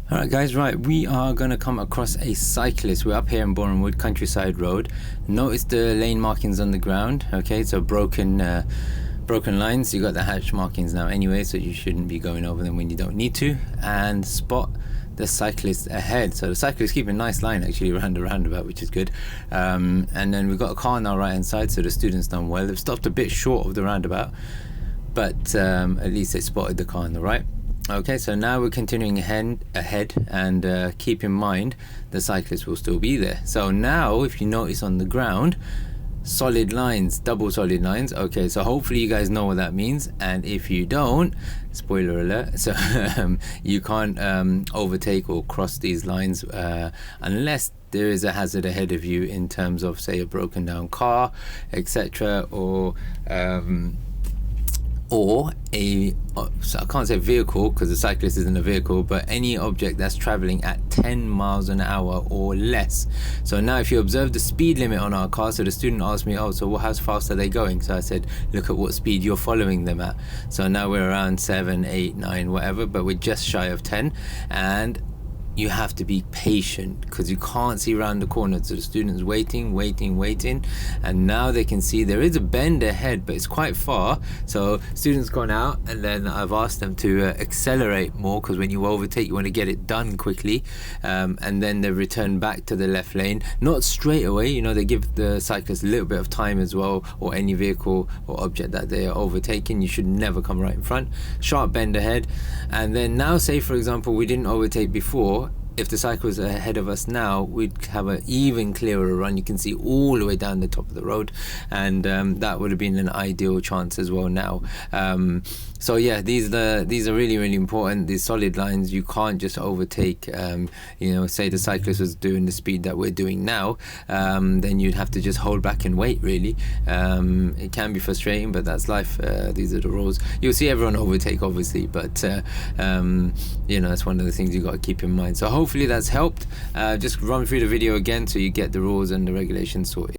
Alright guys, right, we are going to come across a cyclist. We're up here in Bournemouth, Countryside Road. Notice the lane markings on the ground, okay, so broken lines. You got the hatch markings now anyway, so you shouldn't be going over them when you don't need to. And spot the cyclist ahead. So the cyclist keeping a nice line actually around the roundabout, which is good. And then we've got a car on our right hand side, so the students done well. They've stopped a bit short of the roundabout, but at least they spotted the car on the right. Okay, so now we're continuing ahead and keep in mind the cyclist will still be there. So now if you notice on the ground, solid lines, double solid lines. Okay, so hopefully you guys know what that means, and if you don't, spoiler alert, so you can't overtake or cross these lines unless there is a hazard ahead of you in terms of, say, a broken down car, etc., or a, so I can't say vehicle because the cyclist isn't a vehicle, but any object that's traveling at 10 miles an hour or less. So now if you observe the speed limit on our car, so the student asked me, oh, so how fast are they going? So I said, look at what speed you're following them at. So now we're around 7, 8, 9, whatever, but we're just shy of 10. And you have to be patient because you can't see around the corner. So the students waiting, and now they can see there is a bend ahead, but it's quite far. So students gone out, and then I've asked them to accelerate more, because when you overtake you want to get it done quickly, and then they return back to the left lane, not straight away, you know, they give the cyclist a little bit of time as well, or any vehicle or object that they are overtaking. You should never come right in front. Sharp bend ahead, and then now say for example we didn't overtake before. If the cycle was ahead of us now, we'd have an even clearer run. You can see all the way down the top of the road, and that would have been an ideal chance as well now. So yeah, these are really, really important. These solid lines, you can't just overtake. You know, say the cyclist was doing the speed that we're doing now, then you'd have to just hold back and wait, really. It can be frustrating, but that's life. These are the rules. You'll see everyone overtake, obviously, but you know, that's one of the things you got to keep in mind. So hopefully that's helped. Just run through the video again so you get the rules and the regulations sorted.